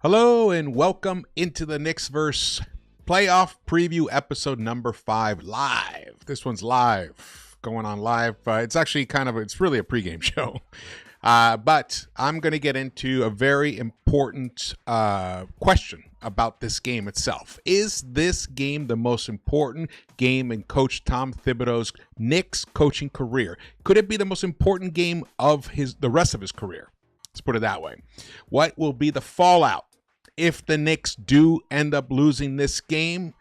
Hello and welcome into the Knicks-Verse playoff preview episode number 5 live. This one's live, going on live. It's actually it's really a pregame show. But I'm going to get into a very important question about this game itself. Is this game the most important game in Coach Tom Thibodeau's Knicks coaching career? Could it be the most important game of the rest of his career? Let's put it that way. What will be the fallout if the Knicks do end up losing this game?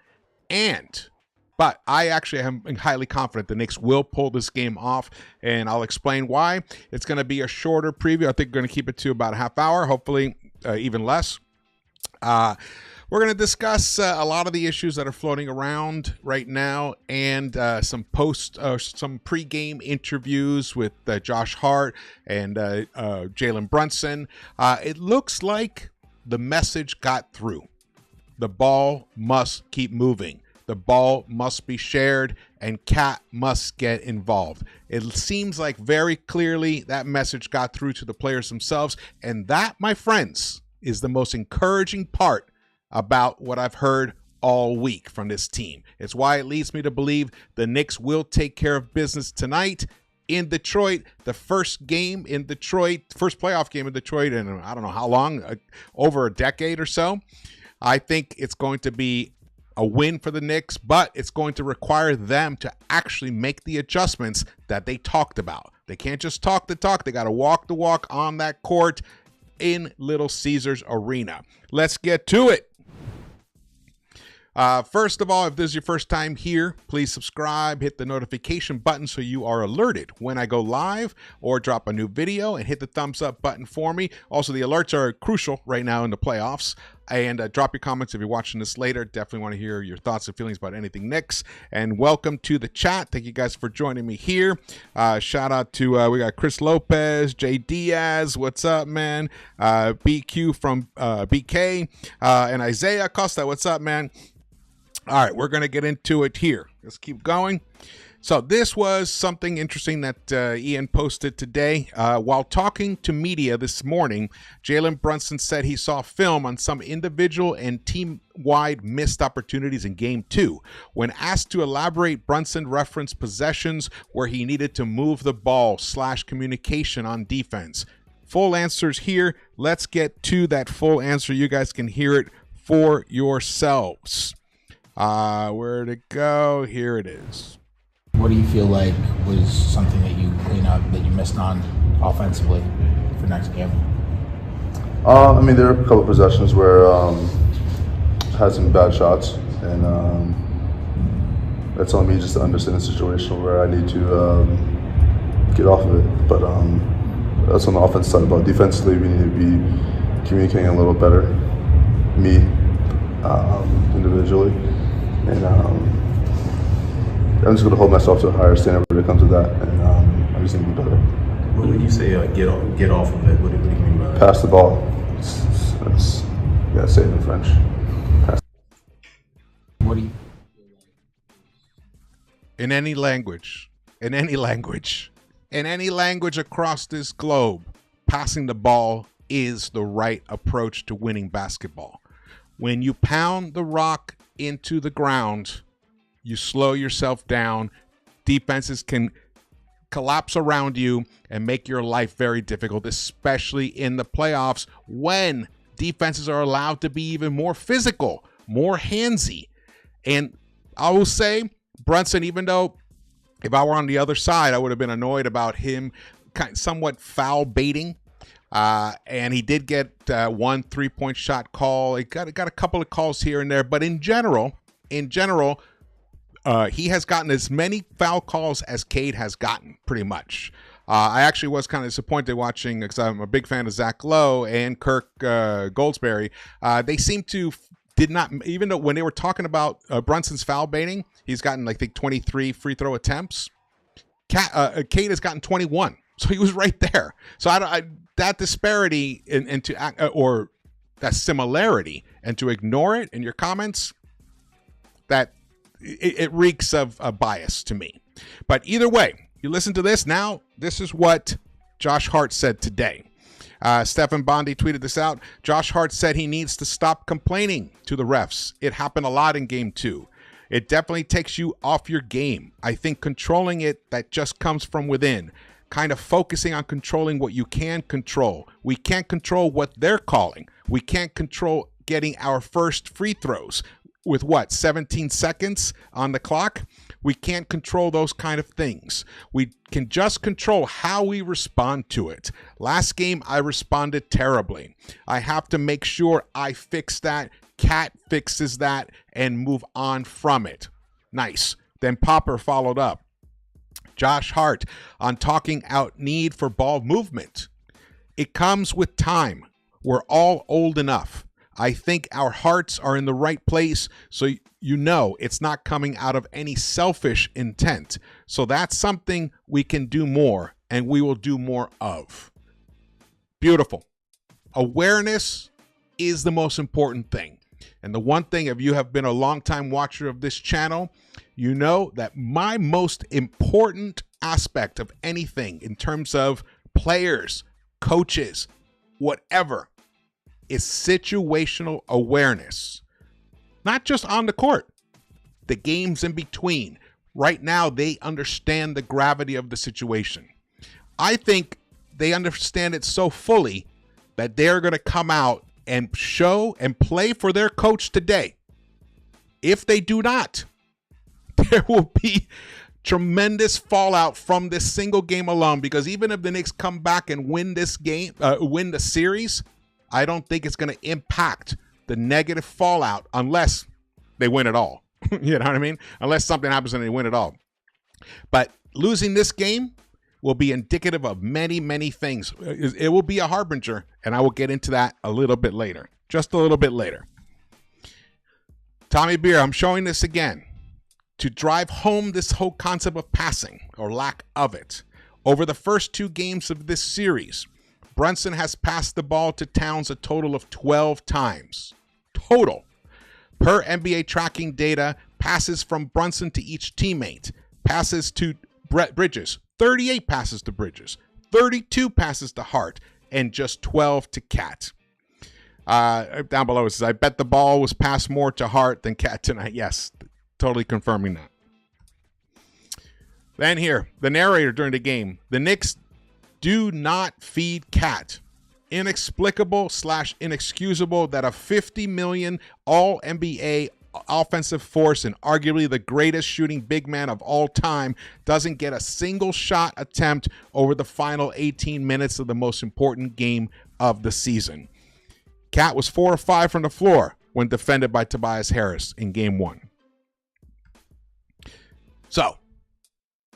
But I actually am highly confident the Knicks will pull this game off, and I'll explain why. It's going to be a shorter preview. I think we're going to keep it to about a half hour, hopefully even less. We're going to discuss a lot of the issues that are floating around right now, and some pre-game interviews with Josh Hart and Jalen Brunson. It looks like the message got through. The ball must keep moving. The ball must be shared, and Cat must get involved. It seems like very clearly that message got through to the players themselves, and that, my friends, is the most encouraging part about what I've heard all week from this team. It's why it leads me to believe the Knicks will take care of business tonight in Detroit. The first game in Detroit, first playoff game in Detroit in I don't know how long, over a decade or so. I think it's going to be a win for the Knicks, but it's going to require them to actually make the adjustments that they talked about. They can't just talk the talk. They got to walk the walk on that court in Little Caesars Arena. Let's get to it. First of all, if this is your first time here, please subscribe, hit the notification button so you are alerted when I go live or drop a new video, and hit the thumbs up button for me. Also, the alerts are crucial right now in the playoffs. And drop your comments if you're watching this later. Definitely want to hear your thoughts and feelings about anything Knicks. And welcome to the chat. Thank you guys for joining me here. Shout out to, we got Chris Lopez, Jay Diaz. What's up, man? BQ from BK. And Isaiah Costa. What's up, man? All right, we're going to get into it here. Let's keep going. So this was something interesting that Ian posted today. While talking to media this morning, Jalen Brunson said he saw film on some individual and team-wide missed opportunities in Game 2. When asked to elaborate, Brunson referenced possessions where he needed to move the ball / communication on defense. Full answers here. Let's get to that full answer. You guys can hear it for yourselves. Where'd it go? Here it is. What do you feel like was something that that you missed on offensively for next game? I mean, there are a couple of possessions where had some bad shots, and that's on me just to understand the situation where I need to get off of it. But that's on the offense side. But defensively, we need to be communicating a little better. Me, individually, and I'm just going to hold myself to a higher standard when it comes to that, and I'm just going to be better. What would you say, get off of it? What do you mean by that? Pass the ball. That's you got to say it in French. Pass. What do you? In any language across this globe, passing the ball is the right approach to winning basketball. When you pound the rock into the ground, you slow yourself down. Defenses can collapse around you and make your life very difficult, especially in the playoffs when defenses are allowed to be even more physical, more handsy. And I will say, Brunson, even though if I were on the other side, I would have been annoyed about him somewhat foul baiting. And he did get one 3-point shot call. He got a couple of calls here and there. But in general, he has gotten as many foul calls as Cade has gotten, pretty much. I actually was kind of disappointed watching, because I'm a big fan of Zach Lowe and Kirk Goldsberry. They seem to did not, even though when they were talking about Brunson's foul baiting, he's gotten, I think, 23 free throw attempts. Cade has gotten 21, so he was right there. So that disparity or that similarity, and to ignore it in your comments, that it reeks of a bias to me. But either way, you listen to this now. This is what Josh Hart said today. Stephen Bondi tweeted this out. Josh Hart said he needs to stop complaining to the refs. It happened a lot in game 2. It definitely takes you off your game. I think controlling it, that just comes from within. Kind of focusing on controlling what you can control. We can't control what they're calling. We can't control getting our first free throws with 17 seconds on the clock. We can't control those kind of things. We can just control how we respond to it. Last game, I responded terribly. I have to make sure I fix that. Cat fixes that and move on from it. Nice. Then Popper followed up. Josh Hart on talking out need for ball movement. It comes with time. We're all old enough. I think our hearts are in the right place, so you know it's not coming out of any selfish intent. So that's something we can do more, and we will do more of. Beautiful. Awareness is the most important thing. And the one thing, if you have been a long-time watcher of this channel, you know that my most important aspect of anything in terms of players, coaches, whatever, is situational awareness. Not just on the court, the games in between. Right now, they understand the gravity of the situation. I think they understand it so fully that they're going to come out and show and play for their coach today. If they do not, there will be tremendous fallout from this single game alone, because even if the Knicks come back and win this game, win the series, I don't think it's going to impact the negative fallout unless they win it all. You know what I mean? Unless something happens and they win it all. But losing this game will be indicative of many, many things. It will be a harbinger, and I will get into that a little bit later. Just a little bit later. Tommy Beer, I'm showing this again to drive home this whole concept of passing, or lack of it. Over the first 2 games of this series, Brunson has passed the ball to Towns a total of 12 times. Total. Per NBA tracking data, passes from Brunson to each teammate. Passes to Bridges. 38 passes to Bridges. 32 passes to Hart. And just 12 to Cat. Down below it says, I bet the ball was passed more to Hart than Cat tonight. Yes, totally confirming that. Then here, the narrator during the game. The Knicks do not feed Cat. Inexplicable/inexcusable that a $50 million all-NBA offensive force and arguably the greatest shooting big man of all time doesn't get a single shot attempt over the final 18 minutes of the most important game of the season. Cat was 4 of 5 from the floor when defended by Tobias Harris in game 1. So,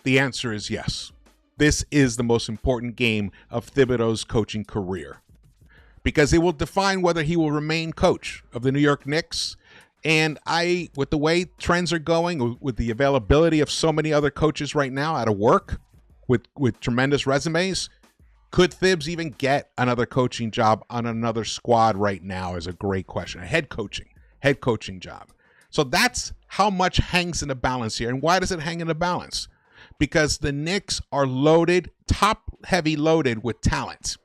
the answer is yes. This is the most important game of Thibodeau's coaching career, because it will define whether he will remain coach of the New York Knicks. And with the way trends are going, with the availability of so many other coaches right now out of work with tremendous resumes, could Thibs even get another coaching job on another squad right now is a great question. A head coaching job. So that's how much hangs in the balance here. And why does it hang in the balance? Because the Knicks are loaded, top-heavy loaded with talent.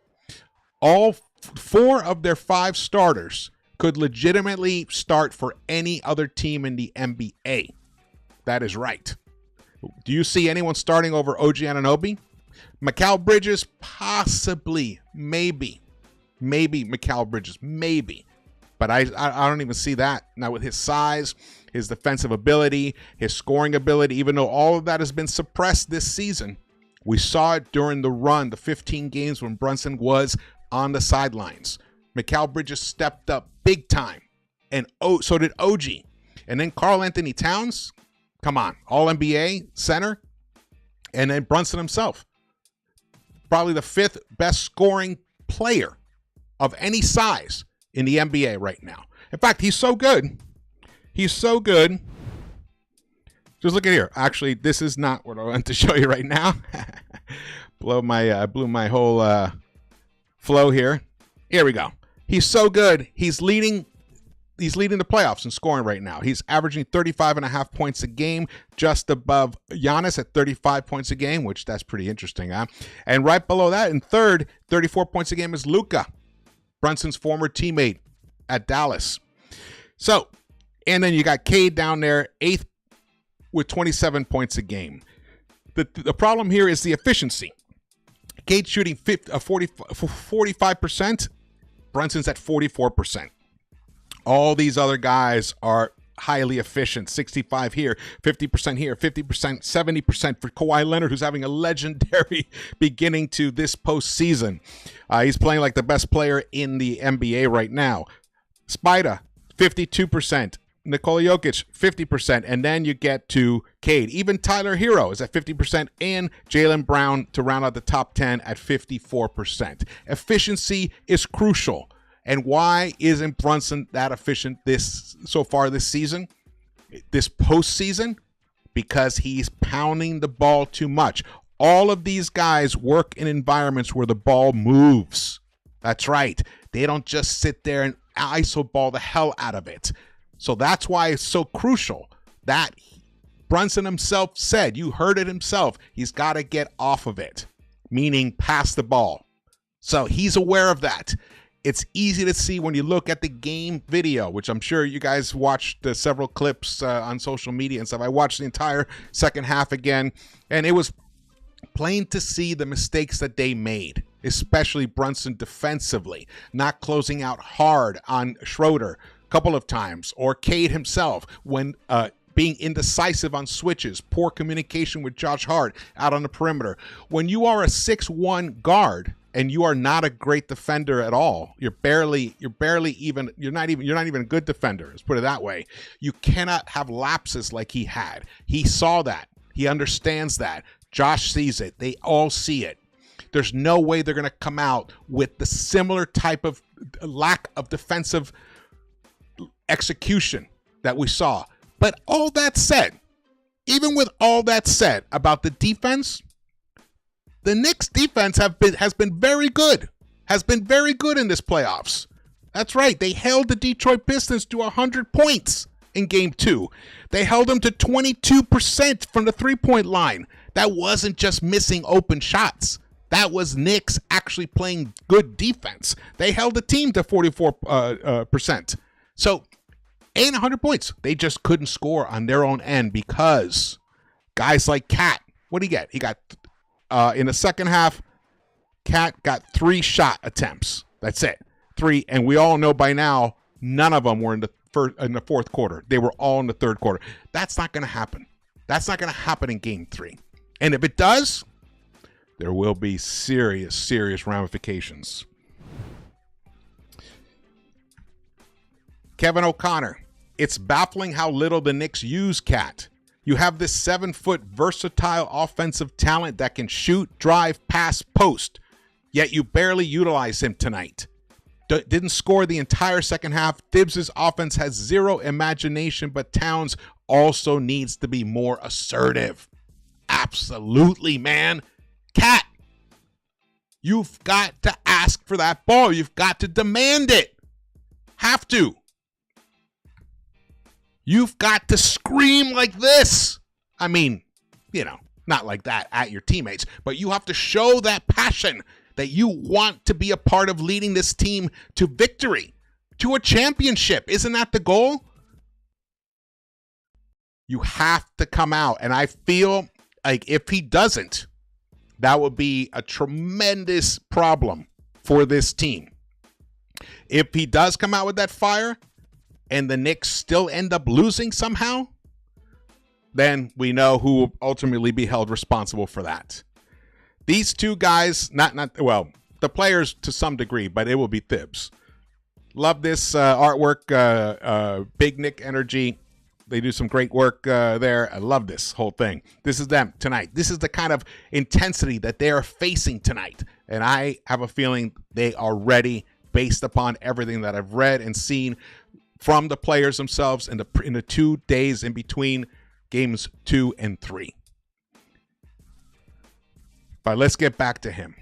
All 4 of their 5 starters could legitimately start for any other team in the NBA. That is right. Do you see anyone starting over OG Anunoby? Mikal Bridges, possibly, maybe Mikal Bridges, maybe. But I don't even see that. Now with his size, his defensive ability, his scoring ability, even though all of that has been suppressed this season, we saw it during the run, the 15 games when Brunson was on the sidelines. Mikal Bridges stepped up big time, and so did OG. And then Karl Anthony Towns, come on, All-NBA center, and then Brunson himself. Probably the 5th best scoring player of any size in the NBA right now. In fact, he's so good. He's so good. Just look at here. Actually, this is not what I want to show you right now. Blew my whole flow here. Here we go. He's so good. He's leading the playoffs in scoring right now. He's averaging 35.5 points a game, just above Giannis at 35 points a game, which that's pretty interesting, huh? And right below that, in third, 34 points a game is Luka, Brunson's former teammate at Dallas. So, and then you got Cade down there, 8th with 27 points a game. The problem here is the efficiency. Cade shooting 45%. Brunson's at 44%. All these other guys are highly efficient. 65 here, 50% here, 50%, 70% for Kawhi Leonard, who's having a legendary beginning to this postseason. He's playing like the best player in the NBA right now. Spida, 52%. Nikola Jokic, 50%. And then you get to Cade. Even Tyler Hero is at 50%. And Jaylen Brown to round out the top 10 at 54%. Efficiency is crucial. And why isn't Brunson that efficient so far this season? This postseason? Because he's pounding the ball too much. All of these guys work in environments where the ball moves. That's right. They don't just sit there and ISO ball the hell out of it. So that's why it's so crucial that Brunson himself said, you heard it himself, he's got to get off of it, meaning pass the ball. So he's aware of that. It's easy to see when you look at the game video, which I'm sure you guys watched several clips on social media and stuff. I watched the entire second half again, and it was plain to see the mistakes that they made, especially Brunson defensively, not closing out hard on Schroeder a couple of times, or Cade himself when being indecisive on switches, poor communication with Josh Hart out on the perimeter. When you are a 6'1" guard and you are not a great defender at all, you're not even a good defender, let's put it that way. You cannot have lapses like he had. He saw that. He understands that. Josh sees it. They all see it. There's no way they're going to come out with the similar type of lack of defensive execution that we saw. But all that said, even with all that said about the defense, the Knicks defense has been very good. Has been very good in this playoffs. That's right. They held the Detroit Pistons to 100 points in game 2. They held them to 22% from the three-point line. That wasn't just missing open shots. That was Knicks actually playing good defense. They held the team to 44%. So, ain't 100 points. They just couldn't score on their own end because guys like Cat, what did he get? He got, in the second half, Cat got 3 shot attempts. That's it. 3, and we all know by now, none of them were in the fourth quarter. They were all in the third quarter. That's not going to happen. That's not going to happen in game 3. And if it does, there will be serious, serious ramifications. Kevin O'Connor, it's baffling how little the Knicks use Cat. You have this 7-foot versatile offensive talent that can shoot, drive, pass, post, yet you barely utilize him tonight. Didn't score the entire second half. Thibs' offense has zero imagination, but Towns also needs to be more assertive. Absolutely, man. Cat, you've got to ask for that ball. You've got to demand it. Have to. You've got to scream like this. I mean, not like that at your teammates, but you have to show that passion that you want to be a part of leading this team to victory, to a championship. Isn't that the goal? You have to come out. And I feel like if he doesn't, that would be a tremendous problem for this team. If he does come out with that fire and the Knicks still end up losing somehow, then we know who will ultimately be held responsible for that. These two guys, well, the players to some degree, but it will be Thibs. Love this artwork, Big Nick energy. They do some great work there. I love this whole thing. This is them tonight. This is the kind of intensity that they are facing tonight. And I have a feeling they are ready based upon everything that I've read and seen from the players themselves in the 2 days in between games 2 and 3. But let's get back to him.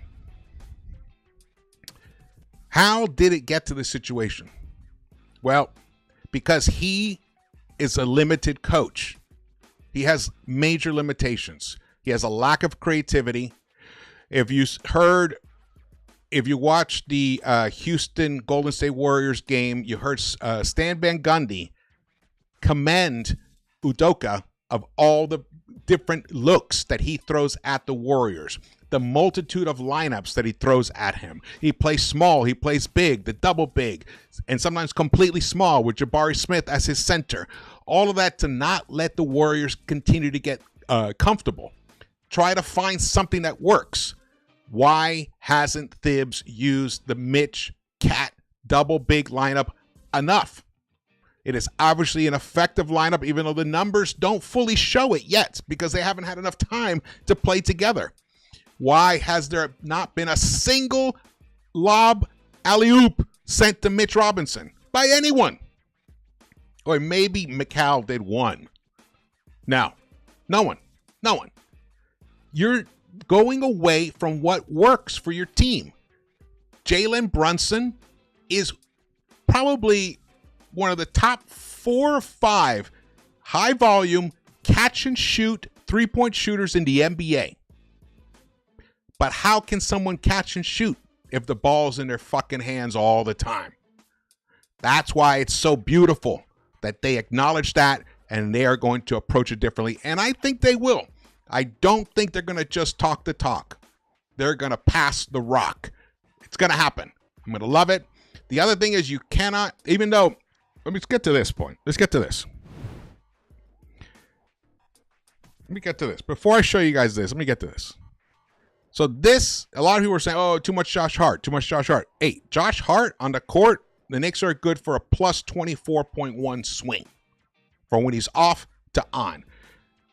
How did it get to this situation? Well, because he is a limited coach. He has major limitations. He has a lack of creativity. If you watched the Houston Golden State Warriors game, you heard Stan Van Gundy commend Udoka of all the different looks that he throws at the Warriors, the multitude of lineups that he throws at him. He plays small, he plays big, the double big, and sometimes completely small with Jabari Smith as his center. All of that to not let the Warriors continue to get comfortable. Try to find something that works. Why hasn't Thibs used the Mitch Cat double big lineup enough? It is obviously an effective lineup, even though the numbers don't fully show it yet because they haven't had enough time to play together. Why has there not been a single lob alley-oop sent to Mitch Robinson by anyone? Or maybe McCall did one. No one. You're going away from what works for your team. Jalen Brunson is probably one of the top 4 or 5 high volume catch and shoot 3-point shooters in the NBA. But how can someone catch and shoot if the ball's in their fucking hands all the time? That's why it's so beautiful that they acknowledge that and they are going to approach it differently. And I think they will. I don't think they're going to just talk the talk. They're going to pass the rock. It's going to happen. I'm going to love it. The other thing is you cannot, even though, let's get to this point. Let's get to this. Let me get to this. Before I show you guys this, let me get to this. So this, a lot of people are saying, oh, too much Josh Hart. Hey, Josh Hart on the court, the Knicks are good for a plus 24.1 swing from when he's off to on.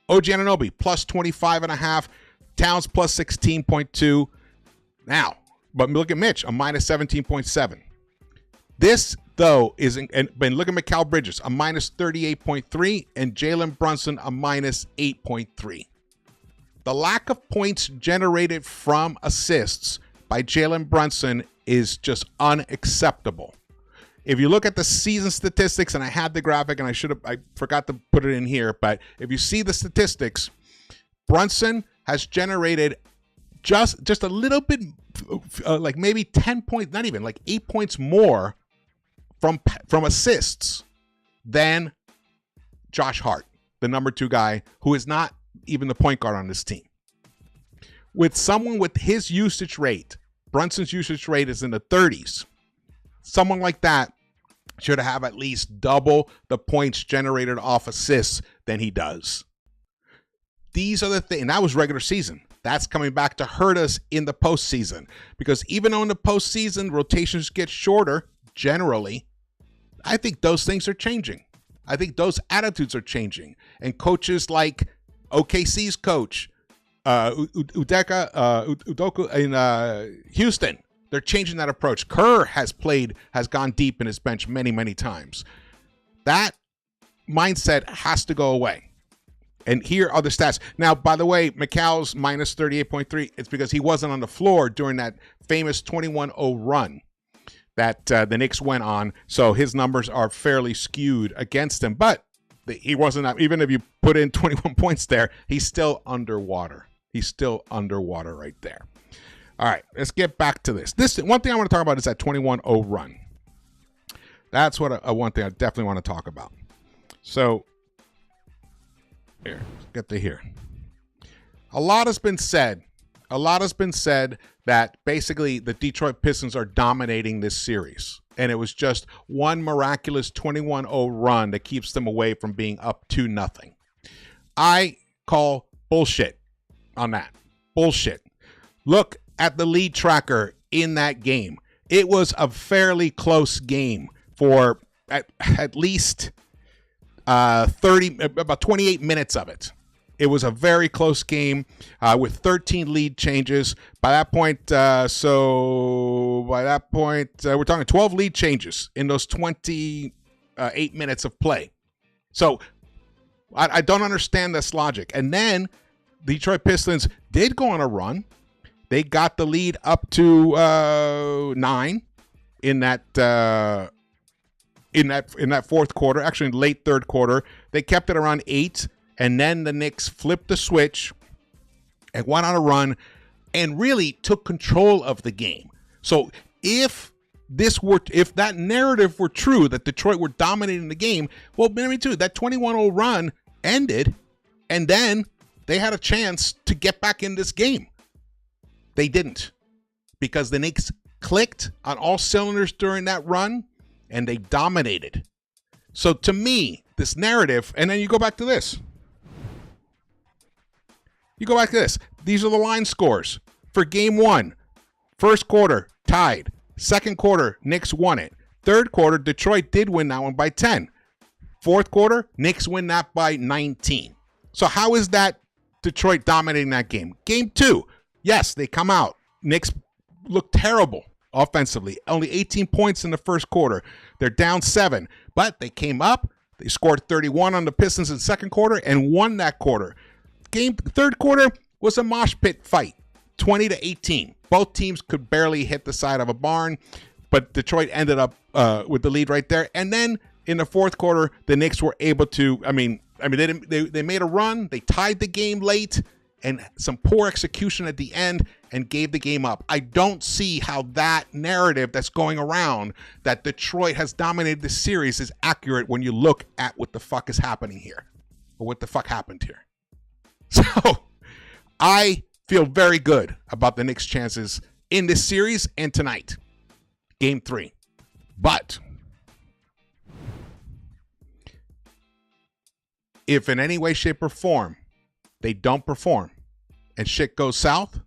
OG Anunoby, plus 25.5. Towns, plus 16.2. Now, but look at Mitch, a minus 17.7. This, though, is, and look at Mikal Bridges, a minus 38.3, and Jalen Brunson, a minus 8.3. The lack of points generated from assists by Jalen Brunson is just unacceptable. If you look at the season statistics, and I had the graphic and I forgot to put it in here, but if you see the statistics, Brunson has generated just a little bit, like maybe 10 points, not even, like 8 points more from assists than Josh Hart, the number 2 guy, who is not even the point guard on this team. With someone with his usage rate, Brunson's usage rate is in the 30s. Someone like that should have at least double the points generated off assists than he does. These are the things, and that was regular season. That's coming back to hurt us in the postseason. Because even though in the postseason rotations get shorter, generally, I think those things are changing. I think those attitudes are changing. And coaches like OKC's coach, Udoka in Houston, they're changing that approach. Kerr has gone deep in his bench many, many times. That mindset has to go away. And here are the stats. Now, by the way, McCall's minus 38.3. It's because he wasn't on the floor during that famous 21-0 run that the Knicks went on. So his numbers are fairly skewed against him. But he wasn't, even if you put in 21 points there, he's still underwater. He's still underwater right there. All right, let's get back to this. This one thing I want to talk about is that 21-0 run. That's what one thing I definitely want to talk about. So Here, get to here. A lot has been said. A lot has been said that basically the Detroit Pistons are dominating this series. And it was just one miraculous 21-0 run that keeps them away from being up 2-0. I call bullshit on that. Bullshit. Look at the lead tracker in that game. It was a fairly close game for at least about 28 minutes of it. It was a very close game with 13 lead changes. By that point, we're talking 12 lead changes in those 28 minutes of play. So I don't understand this logic. And then the Detroit Pistons did go on a run. They got the lead up to 9 in that fourth quarter. Actually, late third quarter, they kept it around 8. And then the Knicks flipped the switch and went on a run and really took control of the game. So if that narrative were true, that Detroit were dominating the game, well, maybe too, that 21-0 run ended, and then they had a chance to get back in this game. They didn't, because the Knicks clicked on all cylinders during that run, and they dominated. So to me, this narrative, and then you go back to this. These are the line scores for game 1. First quarter, tied. Second quarter, Knicks won it. Third quarter, Detroit did win that one by 10. Fourth quarter, Knicks win that by 19. So how is that Detroit dominating that game? Game 2, yes, they come out. Knicks look terrible offensively. Only 18 points in the first quarter. They're down 7. But they came up. They scored 31 on the Pistons in the second quarter and won that quarter. Third quarter was a mosh pit fight, 20-18. Both teams could barely hit the side of a barn, but Detroit ended up with the lead right there. And then in the fourth quarter, the Knicks were able to. They made a run. They tied the game late, and some poor execution at the end, and gave the game up. I don't see how that narrative that's going around that Detroit has dominated the series is accurate when you look at what the fuck is happening here, or what the fuck happened here. So I feel very good about the Knicks' chances in this series and tonight, game 3. But if in any way, shape, or form they don't perform and shit goes south,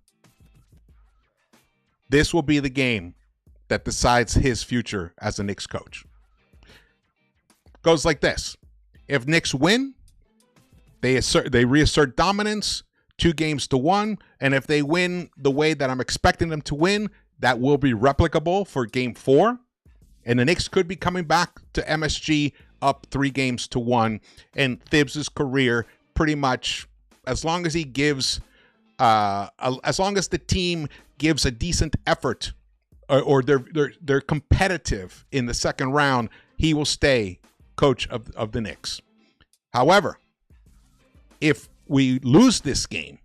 this will be the game that decides his future as a Knicks coach. Goes like this. If Knicks win, they reassert dominance, 2-1, and if they win the way that I'm expecting them to win, that will be replicable for game 4, and the Knicks could be coming back to MSG up 3-1, and Thibs' career pretty much, as long as he gives, as long as the team gives a decent effort, or they're competitive in the second round, he will stay coach of the Knicks. However, if we lose this game,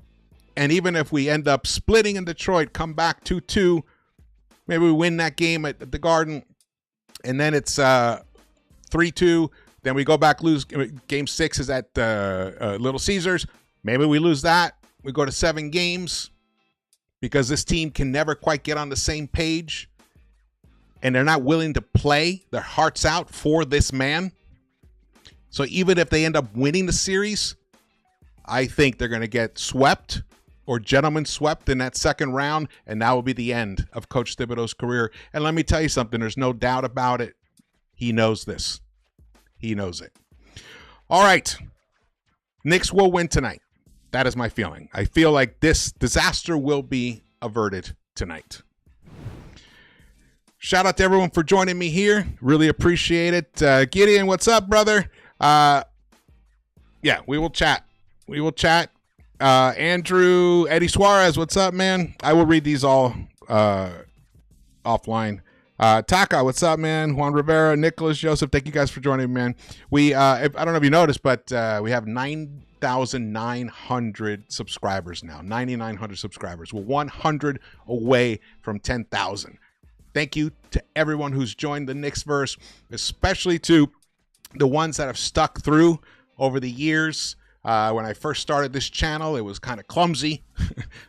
and even if we end up splitting in Detroit, come back 2-2, maybe we win that game at the Garden, and then it's 3-2, then we go back, lose. Game 6 is at Little Caesars. Maybe we lose that. We go to 7 games because this team can never quite get on the same page, and they're not willing to play their hearts out for this man. So even if they end up winning the series, I think they're going to get swept or gentlemen swept in that second round, and that will be the end of Coach Thibodeau's career. And let me tell you something, there's no doubt about it. He knows this. He knows it. All right. Knicks will win tonight. That is my feeling. I feel like this disaster will be averted tonight. Shout out to everyone for joining me here. Really appreciate it. Gideon, what's up, brother? Yeah, we will chat. We will chat. Andrew, Eddie Suarez, what's up, man? I will read these all offline. Taka, what's up, man? Juan Rivera, Nicholas, Joseph, thank you guys for joining me, man. We, I don't know if you noticed, but we have 9,900 subscribers now. 9,900 subscribers. We're 100 away from 10,000. Thank you to everyone who's joined the Knicks-Verse, especially to the ones that have stuck through over the years. When I first started this channel, it was kind of clumsy,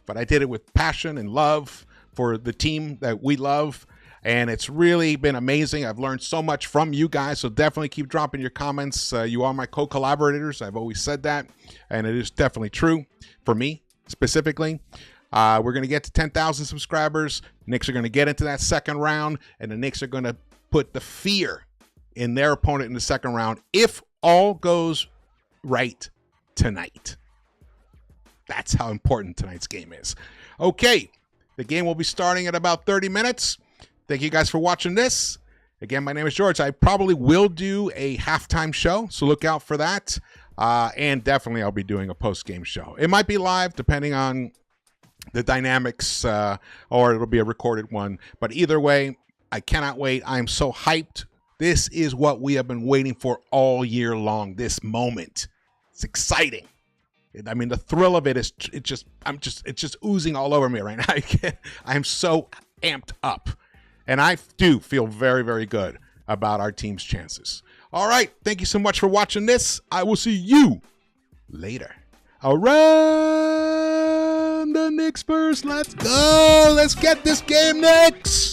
but I did it with passion and love for the team that we love. And it's really been amazing. I've learned so much from you guys, so definitely keep dropping your comments. You are my co-collaborators. I've always said that, and it is definitely true for me specifically. We're going to get to 10,000 subscribers. Knicks are going to get into that second round, and the Knicks are going to put the fear in their opponent in the second round if all goes right tonight. That's how important tonight's game is. Okay, the game will be starting at about 30 minutes. Thank you guys for watching this. Again, my name is George. I probably will do a halftime show, so look out for that. And definitely I'll be doing a post-game show. It might be live, depending on the dynamics, or it'll be a recorded one. But either way, I cannot wait. I am so hyped. This is what we have been waiting for all year long, this moment. It's exciting. I mean, the thrill of it is, it's just oozing all over me right now. I am so amped up. And I do feel very, very good about our team's chances. All right. Thank you so much for watching this. I will see you later. Around the Knicks-Verse. Let's go. Let's get this game, Knicks.